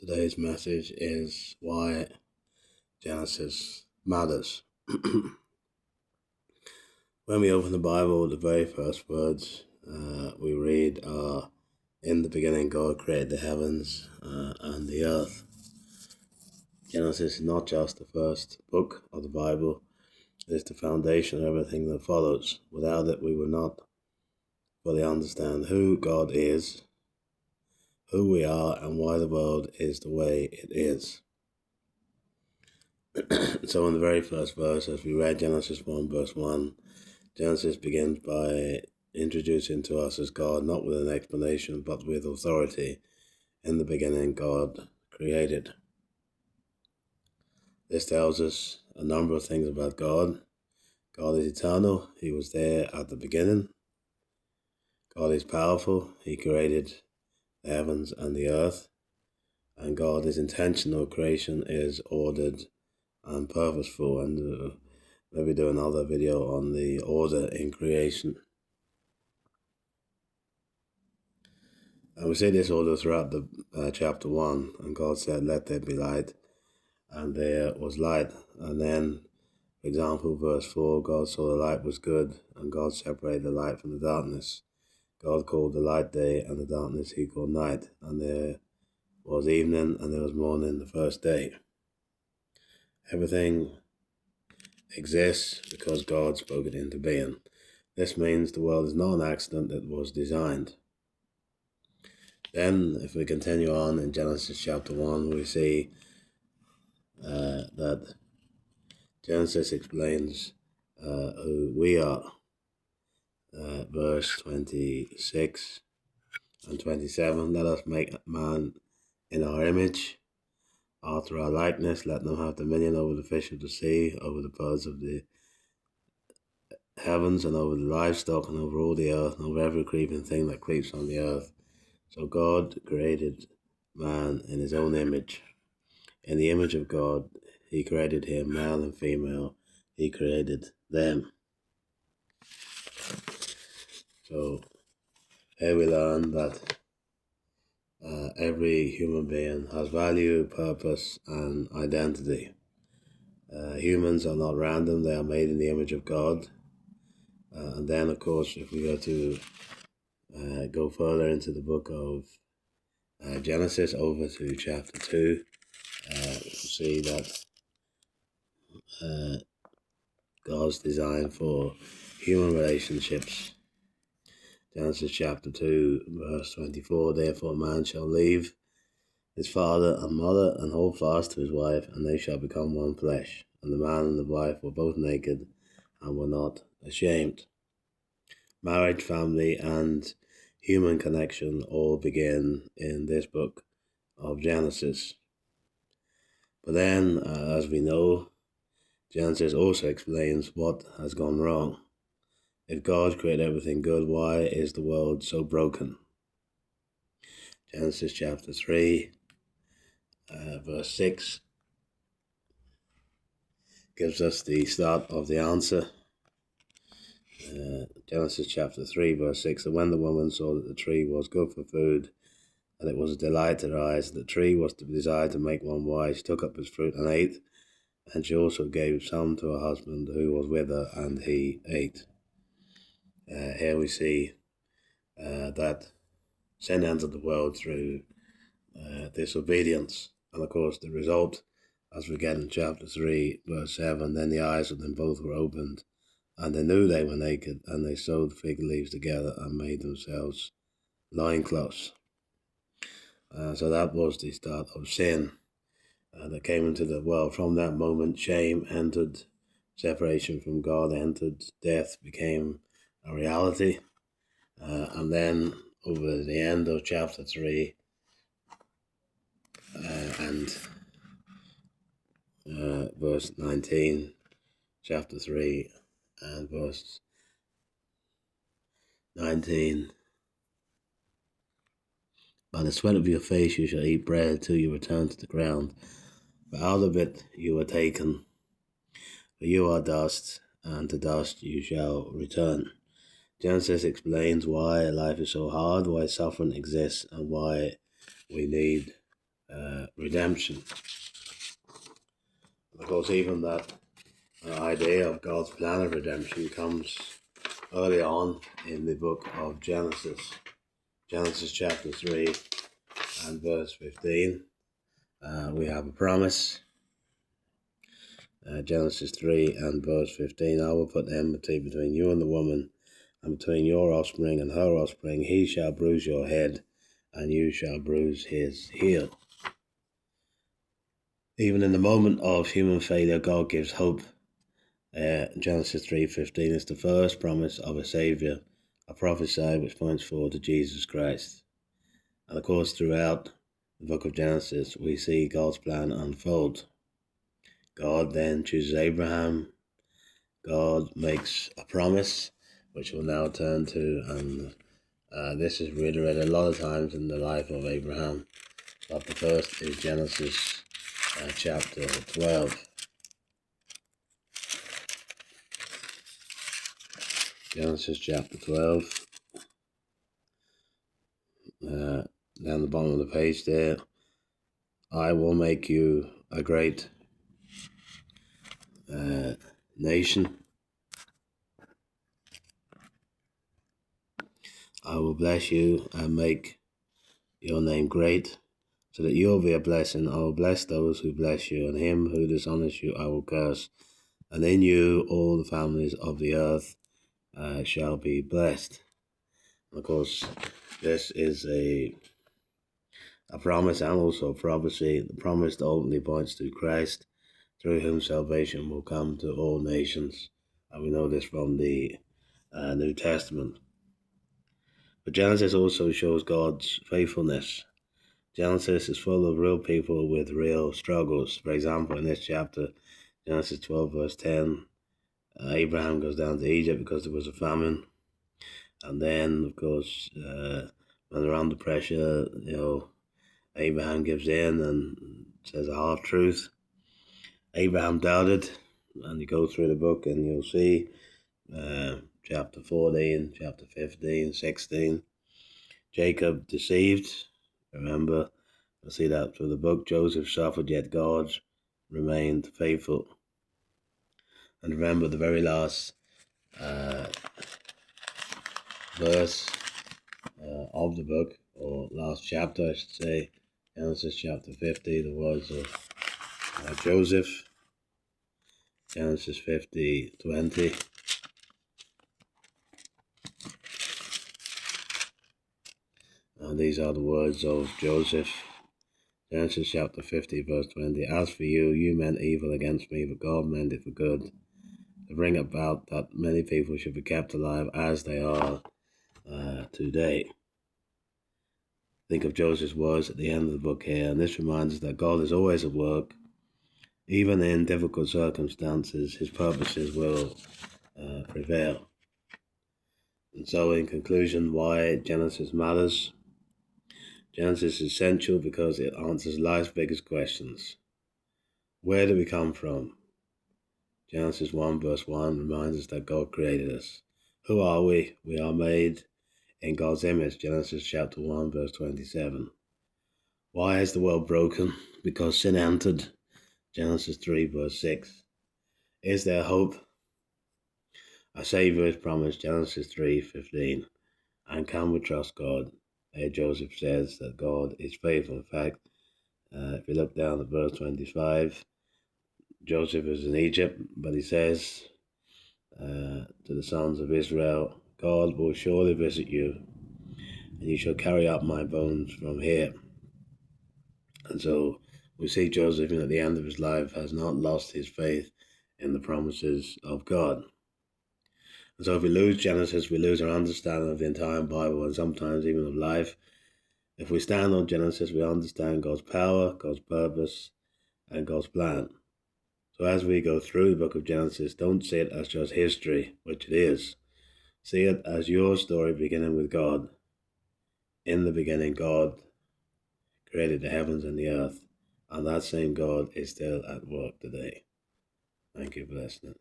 Today's message is why Genesis matters. When we open the Bible, the very first words we read are, "In the beginning God created the heavens and the earth." Genesis is not just the first book of the Bible, it is the foundation of everything that follows. Without it, we will not fully understand who God is, who we are, and why the world is the way it is. So in the very first verse, as we read Genesis 1 verse 1, Genesis begins by introducing to us as God, not with an explanation, but with authority. In the beginning, God created. This tells us a number of things about God. God is eternal. He was there at the beginning. God is powerful. He created the heavens and the earth. And God is intentional. Creation is ordered and purposeful. And maybe do another video on the order in creation. And we see this order throughout the chapter 1. And God said, "Let there be light." And there was light. And then, for example, verse 4, God saw the light was good, and God separated the light from the darkness. God called the light day, and the darkness he called night. And there was evening, and there was morning the first day. Everything exists because God spoke it into being. This means the world is not an accident, it was designed. Then, if we continue on in Genesis chapter 1, we see that Genesis explains who we are. Verse 26 and 27, "Let us make man in our image, after our likeness. Let them have dominion over the fish of the sea, over the birds of the heavens, and over the livestock, and over all the earth, and over every creeping thing that creeps on the earth." So God created man in his own image. In the image of God, he created him, male and female. He created them. So here we learn that every human being has value, purpose, and identity. Humans are not random, they are made in the image of God. And then, of course, if we go further into the book of Genesis, over to chapter 2, we'll see that God's design for human relationships. Genesis chapter 2, verse 24, "Therefore man shall leave his father and mother, and hold fast to his wife, and they shall become one flesh. And the man and the wife were both naked, and were not ashamed." Marriage, family, and human connection all begin in this book of Genesis. But then, as we know, Genesis also explains what has gone wrong. If God created everything good, why is the world so broken? Genesis chapter 3, verse 6 gives us the start of the answer. Genesis chapter 3, verse 6, "And when the woman saw that the tree was good for food, and it was a delight to the eyes, and the tree was to be desired to make one wise, she took up its fruit and ate, and she also gave some to her husband who was with her, and he ate." Here we see that sin entered the world through disobedience. And of course, the result, as we get in chapter 3, verse 7, "Then the eyes of them both were opened, and they knew they were naked, and they sewed fig leaves together and made themselves loincloths." So that was the start of sin that came into the world. From that moment, shame entered, separation from God entered, death became a reality. And then over the end of chapter 3 and verse 19, chapter 3 and verse 19, "By the sweat of your face you shall eat bread till you return to the ground. For out of it you were taken. For you are dust, and to dust you shall return." Genesis explains why life is so hard, why suffering exists, and why we need redemption. Of course, even that idea of God's plan of redemption comes early on in the book of Genesis. Genesis chapter 3 and verse 15. We have a promise. Genesis 3 and verse 15. I will put enmity between you and the woman, and between your offspring and her offspring. He shall bruise your head, and you shall bruise his heel. Even in the moment of human failure, God gives hope. Genesis 3:15 is the first promise of a Saviour, a prophecy which points forward to Jesus Christ. And of course, throughout the book of Genesis, we see God's plan unfold. God then chooses Abraham. God makes a promise, which we'll now turn to, and this is reiterated a lot of times in the life of Abraham. But the first is Genesis chapter 12. Genesis chapter 12. Down the bottom of the page there. I will make you a great nation. I will bless you and make your name great, so that you will be a blessing. I will bless those who bless you, and him who dishonors you I will curse. And in you all the families of the earth shall be blessed. Of course, this is a promise and also a prophecy. The promise ultimately points to Christ, through whom salvation will come to all nations. And we know this from the New Testament. But Genesis also shows God's faithfulness. Genesis is full of real people with real struggles. For example, in this chapter, Genesis 12 verse 10, Abraham goes down to Egypt because there was a famine. And then, of course, when they're under pressure, Abraham gives in and says a half-truth. Abraham doubted, and you go through the book and you'll see chapter 14, chapter 15, 16. Jacob deceived. Remember, you'll see that through the book. Joseph suffered, yet God remained faithful. And remember the very last verse of the book, or last chapter, I should say, Genesis chapter 50, the words of Joseph. Genesis 50:20. And these are the words of Joseph. Genesis chapter 50, verse 20. As for you, you meant evil against me, but God meant it for good, to bring about that many people should be kept alive as they are today. Think of Joseph's words at the end of the book here, and this reminds us that God is always at work. Even in difficult circumstances, his purposes will prevail. And so, in conclusion, why Genesis matters. Genesis is essential because it answers life's biggest questions. Where do we come from? Genesis 1 verse 1 reminds us that God created us. Who are we? We are made in God's image. Genesis chapter 1 verse 27. Why is the world broken? Because sin entered. Genesis 3 verse 6. Is there hope? A Saviour is promised. Genesis 3:15. And can we trust God? Joseph says that God is faithful. In fact, if you look down at verse 25, Joseph is in Egypt, but he says to the sons of Israel, God will surely visit you, and you shall carry up my bones from here. And so we see Joseph, at the end of his life, has not lost his faith in the promises of God. And so if we lose Genesis, we lose our understanding of the entire Bible, and sometimes even of life. If we stand on Genesis, we understand God's power, God's purpose, and God's plan. So as we go through the book of Genesis, don't see it as just history, which it is. See it as your story beginning with God. In the beginning, God created the heavens and the earth, and that same God is still at work today. Thank you for listening.